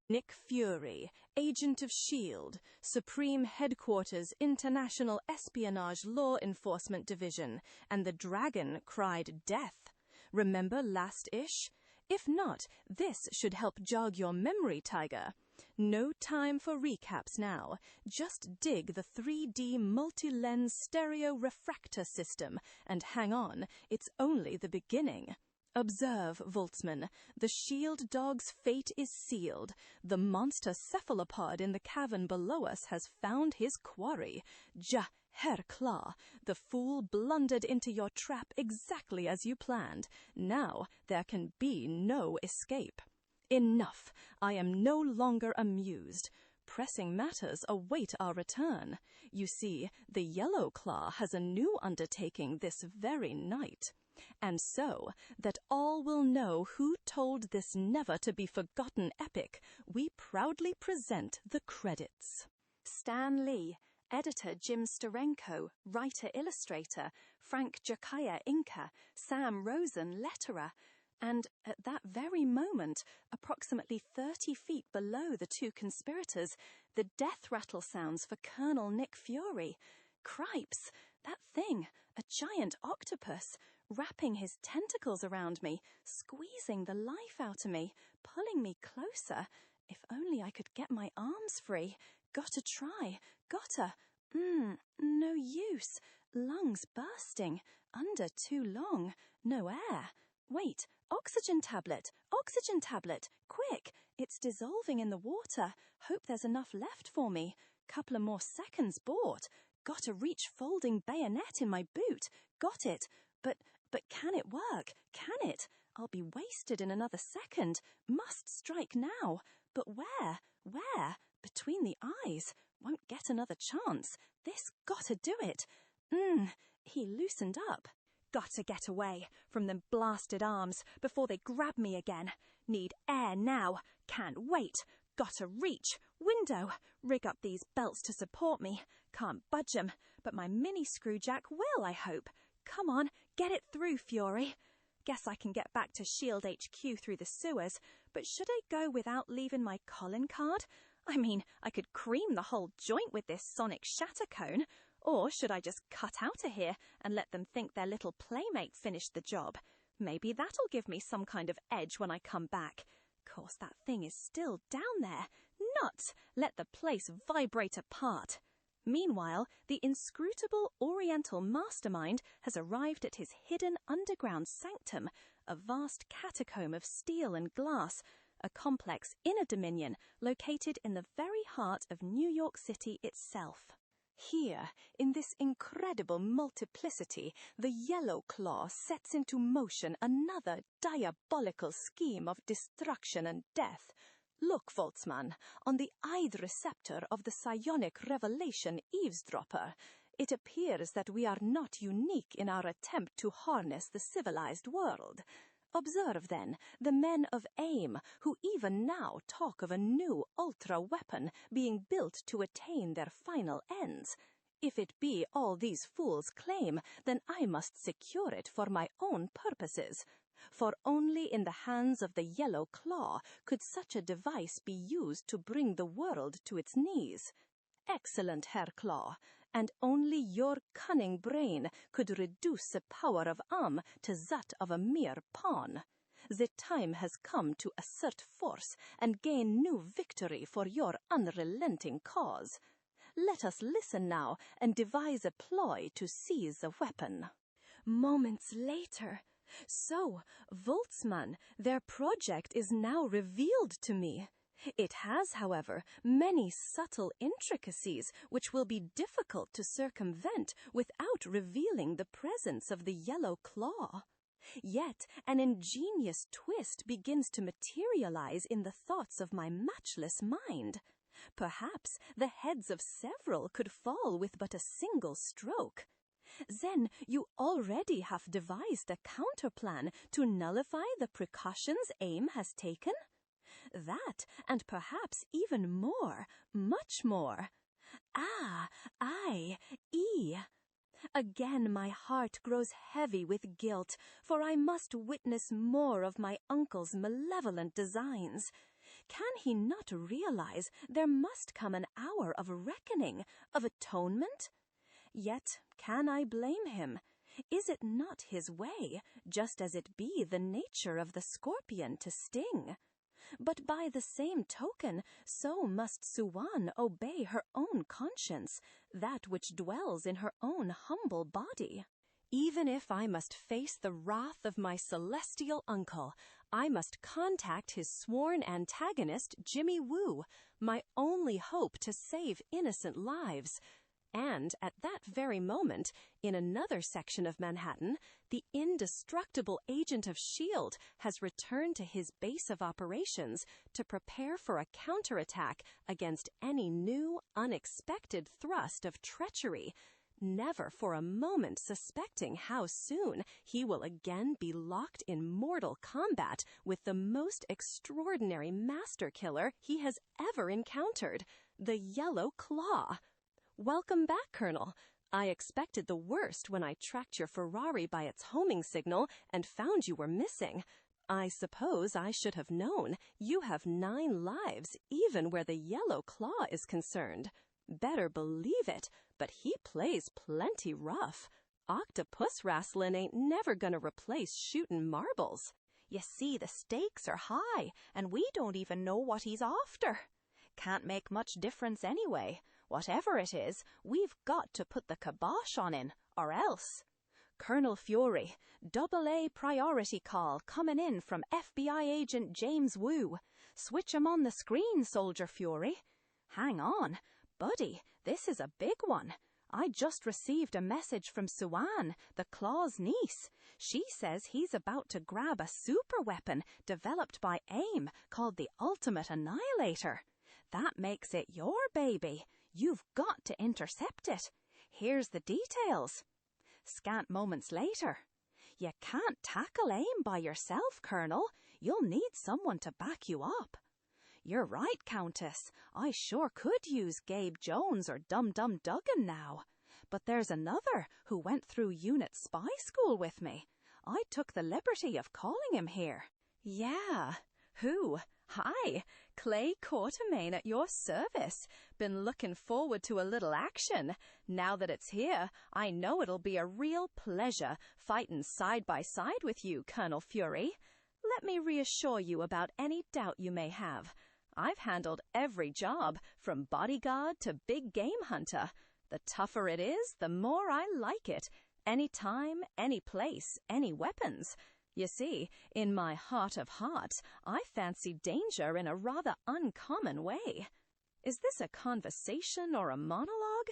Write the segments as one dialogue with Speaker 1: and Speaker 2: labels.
Speaker 1: Nick Fury, Agent of S.H.I.E.L.D., Supreme Headquarters International Espionage Law Enforcement Division, and the dragon cried death. Remember last-ish? If not, this should help jog your memory, Tiger. No time for recaps now. Just dig the 3D multi-lens stereo refractor system and hang on, it's only the beginning. Observe, Voltzmann. The S.H.I.E.L.D. dog's fate is sealed. The monster cephalopod in the cavern below us has found his quarry. Herr Klaw, the fool blundered into your trap exactly as you planned. Now there can be no escape. Enough. I am no longer amused. Pressing matters await our return. You see, the Yellow Claw has a new undertaking this very night. And so, that all will know who told this never-to-be-forgotten epic, we proudly present the credits.
Speaker 2: Stan Lee, editor Jim Sterenko, writer-illustrator, Frank Jakaya inker, Sam Rosen letterer, and at that very moment, approximately 30 feet below the two conspirators, the death rattle sounds for Colonel Nick Fury. Cripes! That thing, a giant octopus, wrapping his tentacles around me, squeezing the life out of me, pulling me closer. If only I could get my arms free. Gotta try. Gotta. No use. Lungs bursting. Under too long. No air. Wait, oxygen tablet, quick! It's dissolving in the water. Hope there's enough left for me. Couple of more seconds bought. Gotta reach folding bayonet in my boot. Got it. But can it work? Can it? I'll be wasted in another second. Must strike now. But where? Where? Between the eyes. Won't get another chance. This gotta do it. He loosened up. Gotta get away from them blasted arms before they grab me again. Need air now. Can't wait. Gotta reach. Window. Rig up these belts to support me. Can't budge 'em, but my mini screwjack will, I hope. Come on, get it through, Fury. Guess I can get back to S.H.I.E.L.D. HQ through the sewers, but should I go without leaving my Colin card? I mean, I could cream the whole joint with this sonic shatter cone. Or should I just cut out of here and let them think their little playmate finished the job? Maybe that'll give me some kind of edge when I come back. Course, that thing is still down there. Nuts! Let the place vibrate apart. Meanwhile, the inscrutable Oriental mastermind has arrived at his hidden underground sanctum, a vast catacomb of steel and glass, a complex inner dominion located in the very heart of New York City itself. Here, in this incredible multiplicity, the Yellow Claw sets into motion another diabolical scheme of destruction and death. Look, Voltzmann, on the ith receptor of the psionic revelation eavesdropper. It appears that we are not unique in our attempt to harness the civilized world. Observe, then, the men of AIM, who even now talk of a new ultra-weapon being built to attain their final ends. If it be all these fools claim, then I must secure it for my own purposes. For only in the hands of the Yellow Claw could such a device be used to bring the world to its knees. Excellent, Herr Claw, and only your cunning brain could reduce the power of to that of a mere pawn. The time has come to assert force and gain new victory for your unrelenting cause. Let us listen now and devise a ploy to seize the weapon. Moments later. So, Voltzmann, their project is now revealed to me. It has, however, many subtle intricacies which will be difficult to circumvent without revealing the presence of the Yellow Claw. Yet an ingenious twist begins to materialize in the thoughts of my matchless mind. Perhaps the heads of several could fall with but a single stroke. Then you already have devised a counterplan to nullify the precautions AIM has taken? That, and perhaps even more, much more. Again my heart grows heavy with guilt, for I must witness more of my uncle's malevolent designs.
Speaker 1: Can he not realize there must come an hour of reckoning, of atonement? Yet can I blame him? Is it not his way, just as it be the nature of the scorpion to sting? But by the same token, so must Suan obey her own conscience, that which dwells in her own humble body. Even if I must face the wrath of my celestial uncle, I must contact his sworn antagonist, Jimmy Woo, my only hope to save innocent lives. And at that very moment, in another section of Manhattan, the indestructible agent of S.H.I.E.L.D. has returned to his base of operations to prepare for a counterattack against any new, unexpected thrust of treachery, never for a moment suspecting how soon he will again be locked in mortal combat with the most extraordinary master killer he has ever encountered, the Yellow Claw. Welcome back, Colonel. I expected the worst when I tracked your Ferrari by its homing signal and found you were missing. I suppose I should have known. You have 9 lives, even where the Yellow Claw is concerned. Better believe it, but he plays plenty rough. Octopus wrastlin' ain't never gonna replace shootin' marbles.
Speaker 2: You see, the stakes are high, and we don't even know what he's after. Can't make much difference anyway. Whatever it is, we've got to put the kibosh on him, or else. Colonel Fury, AA priority call coming in from FBI agent James Woo. Switch him on the screen, Soldier Fury. Hang on. Buddy, this is a big one. I just received a message from Suan, the Claw's niece. She says he's about to grab a super weapon developed by AIM called the Ultimate Annihilator. That makes it your baby. You've got to intercept it. Here's the details. Scant moments later. You can't tackle AIM by yourself, Colonel. You'll need someone to back you up. You're right, Countess. I sure could use Gabe Jones or Dum Dum Duggan now. But there's another who went through unit spy school with me. I took the liberty of calling him here.
Speaker 1: Yeah. Who? Hi, Clay Quartermain at your service. Been looking forward to a little action. Now that it's here, I know it'll be a real pleasure fighting side by side with you, Colonel Fury. Let me reassure you about any doubt you may have. I've handled every job, from bodyguard to big game hunter. The tougher it is, the more I like it. Any time, any place, any weapons. You see, in my heart of hearts, I fancy danger in a rather uncommon way. Is this a conversation or a monologue?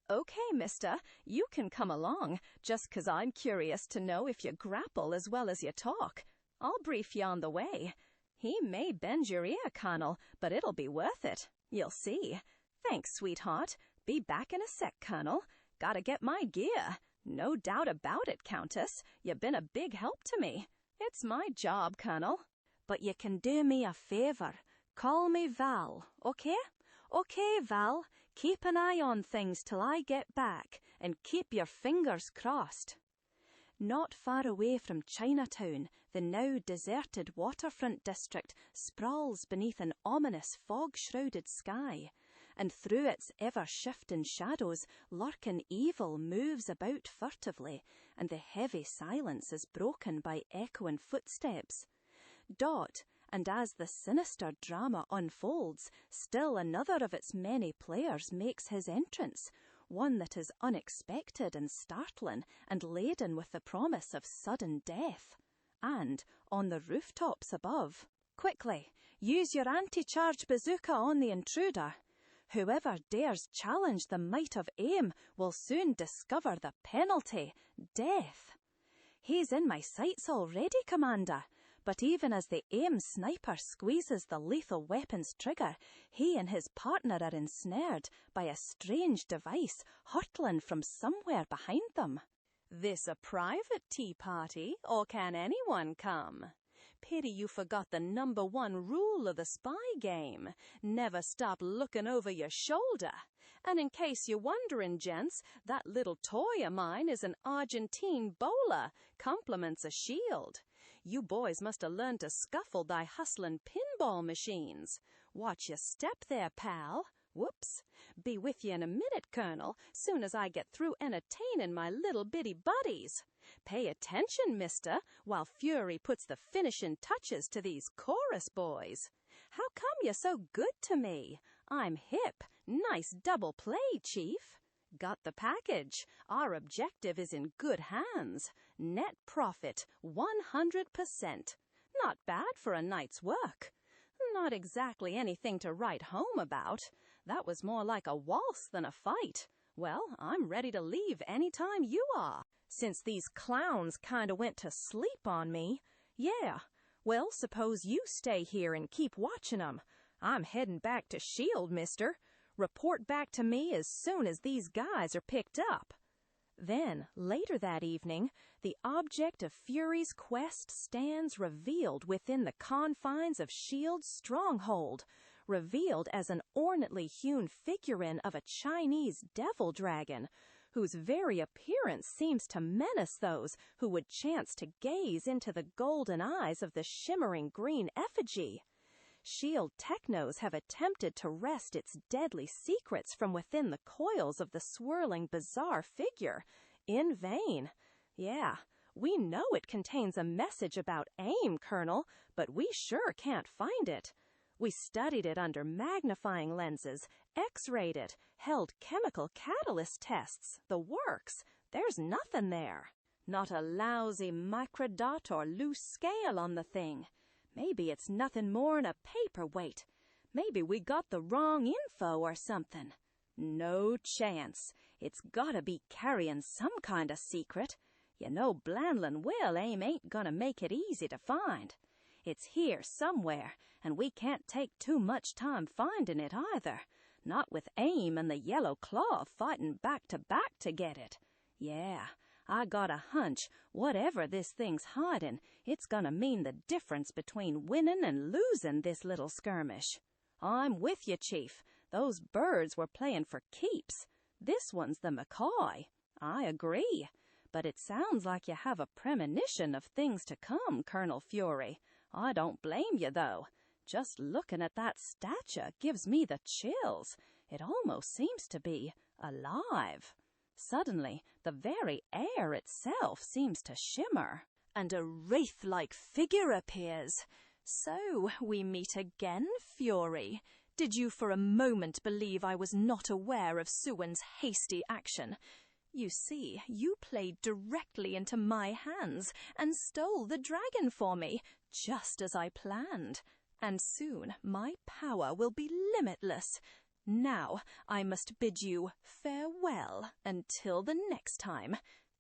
Speaker 1: Okay, mister, you can come along, just 'cause I'm curious to know if you grapple as well as you talk. I'll brief you on the way. He may bend your ear, Colonel, but it'll be worth it. You'll see. Thanks, sweetheart. Be back in a sec, Colonel. Gotta get my gear. No doubt about it, Countess. You've been a big help to me. It's my job, Colonel. But you can do me a favor. Call me Val, okay? Okay, Val. Keep an eye on things till I get back, and keep your fingers crossed. Not far away from Chinatown, the now deserted waterfront district sprawls beneath an ominous fog-shrouded sky, and through its ever-shifting shadows, lurking evil moves about furtively, and the heavy silence is broken by echoing footsteps. Dot, and as the sinister drama unfolds, still another of its many players makes his entrance, one that is unexpected and startling and laden with the promise of sudden death. And, on the rooftops above, quickly, use your anti-charge bazooka on the intruder. Whoever dares challenge the might of AIM will soon discover the penalty, death. He's in my sights already, Commander. But even as the AIM sniper squeezes the lethal weapon's trigger, he and his partner are ensnared by a strange device hurtling from somewhere behind them. This a private tea party, or can anyone come? Pity you forgot the #1 rule of the spy game. Never stop looking over your shoulder. And in case you're wondering, gents, that little toy of mine is an Argentine bowler, compliments a shield.
Speaker 2: You boys must have learned to scuffle thy hustlin' pinball machines. Watch your step there, pal. Whoops. Be with you in a minute, Colonel, soon as I get through entertainin' my little bitty buddies. Pay attention, mister, while Fury puts the finishin' touches to these chorus boys. How come you're so good to me? I'm hip. Nice double play, Chief. Got the package. Our objective is in good hands. Net profit, 100%. Not bad for a night's work. Not exactly anything to write home about. That was more like a waltz than a fight. Well, I'm ready to leave any time you are. Since these clowns kinda went to sleep on me. Yeah. Well, suppose you stay here and keep watching 'em. I'm heading back to S.H.I.E.L.D., mister. Report back to me as soon as these guys are picked up. Then, later that evening, the object of Fury's quest stands revealed within the confines of S.H.I.E.L.D's stronghold, revealed as an ornately hewn figurine of a Chinese devil dragon, whose very appearance seems to menace those who would chance to gaze into the golden eyes of the shimmering green effigy. S.H.I.E.L.D. technos have attempted to wrest its deadly secrets from within the coils of the swirling bizarre figure. In vain. Yeah, we know it contains a message about AIM, Colonel, but we sure can't find it. We studied it under magnifying lenses, X-rayed it, held chemical catalyst tests, the works. There's nothing there. Not a lousy microdot or loose scale on the thing. Maybe it's nothing more'n a paperweight. Maybe we got the wrong info or something. No chance. It's gotta be carrying some kind of secret. You know Blandlin Will AIM ain't gonna make it easy to find. It's here somewhere, and we can't take too much time finding it either. Not with AIM and the Yellow Claw fighting back to get it. Yeah. I got a hunch, whatever this thing's hiding, it's gonna mean the difference between winning and losing this little skirmish. I'm with you, Chief. Those birds were playing for keeps. This one's the McCoy. I agree. But it sounds like you have a premonition of things to come, Colonel Fury. I don't blame you, though. Just looking at that stature gives me the chills. It almost seems to be alive. Suddenly, the very air itself seems to shimmer, and a wraith-like figure appears. So, we meet again, Fury. Did you for a moment believe I was not aware of Suwen's hasty action? You see, you played directly into my hands and stole the dragon for me, just as I planned. And soon my power will be limitless. Now, I must bid you farewell until the next time.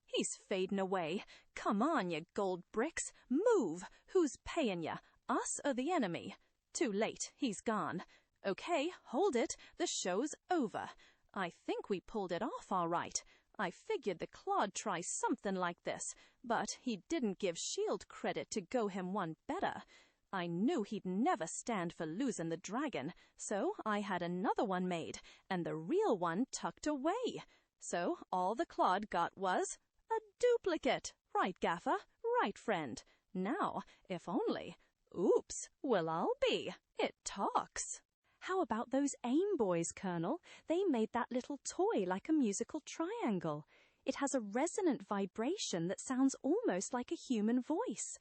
Speaker 2: He's fading away. Come on, you gold bricks. Move. Who's paying ya? Us or the enemy? Too late. He's gone. Okay, hold it. The show's over. I think we pulled it off all right. I figured the Claw'd try something like this, but he didn't give S.H.I.E.L.D. credit to go him one better. I knew he'd never stand for losing the dragon, so I had another one made, and the real one tucked away. So all the Claw'd got was a duplicate. Right, Gaffer? Right, friend? Now, if only... Oops, well, I'll be. It talks. How about those AIM boys, Colonel? They made that little toy like a musical triangle. It has a resonant vibration that sounds almost like a human voice.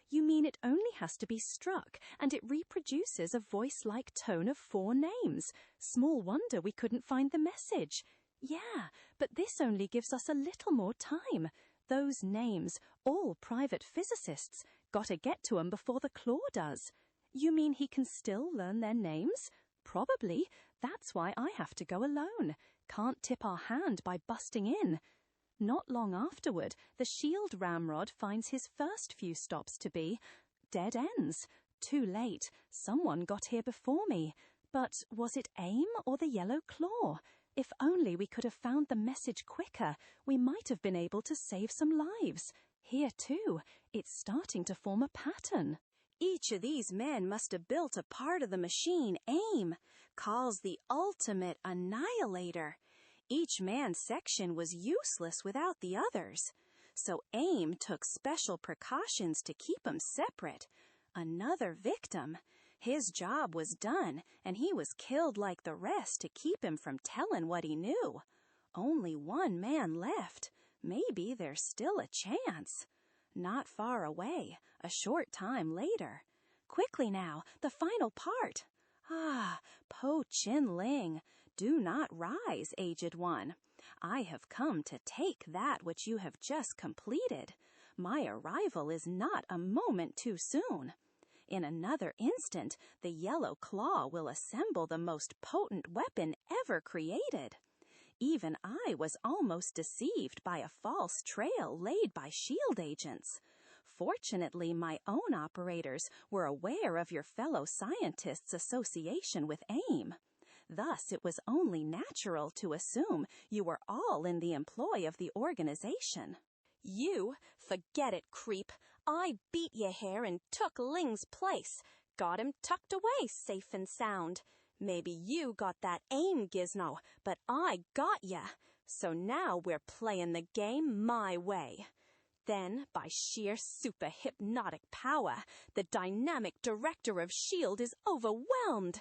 Speaker 2: You mean it only has to be struck, and it reproduces a voice-like tone of 4 names. Small wonder we couldn't find the message. Yeah, but this only gives us a little more time. Those names, all private physicists, gotta get to 'em before the Claw does. You mean he can still learn their names? Probably. That's why I have to go alone. Can't tip our hand by busting in. Not long afterward, the S.H.I.E.L.D. ramrod finds his first few stops to be dead ends. Too late. Someone got here before me. But was it AIM or the Yellow Claw? If only we could have found the message quicker, we might have been able to save some lives. Here, too, it's starting to form a pattern. Each of these men must have built a part of the machine AIM calls the ultimate annihilator. Each man's section was useless without the others. so AIM took special precautions to keep 'em separate. Another victim. His job was done, and he was killed like the rest to keep him from telling what he knew. Only one man left. Maybe there's still a chance. Not far away, a short time later. Quickly now, the final part. Ah, Po Chin Ling, do not rise, aged one. I have come to take that which you have just completed. My arrival is not a moment too soon. In another instant, the Yellow Claw will assemble the most potent weapon ever created. Even I was almost deceived by a false trail laid by SHIELD agents. Fortunately, my own operators were aware of your fellow scientists' association with AIM. Thus, it was only natural to assume you were all in the employ of the organization.
Speaker 1: You? Forget it, creep. I beat your hair and took Ling's place. Got him tucked away safe and sound. Maybe you got that AIM gizmo, but I got ya. So now we're playing the game my way. Then, by sheer super hypnotic power, the dynamic director of SHIELD is overwhelmed.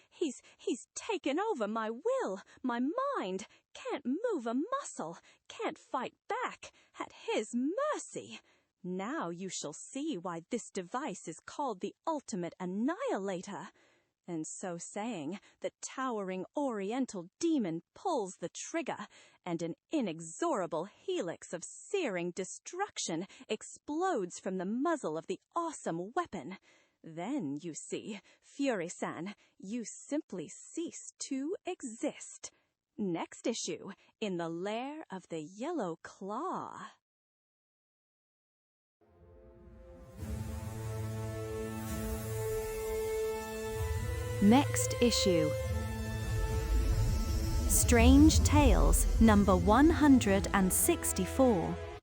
Speaker 1: He's taken over my will, my mind. Can't move a muscle, can't fight back, at his mercy. Now you shall see why this device is called the Ultimate Annihilator. And so saying, the towering oriental demon pulls the trigger, and an inexorable helix of searing destruction explodes from the muzzle of the awesome weapon. Then, you see, Fury-san, you simply cease to exist. Next issue, in the lair of the Yellow Claw.
Speaker 2: Next issue. Strange Tales, number 164.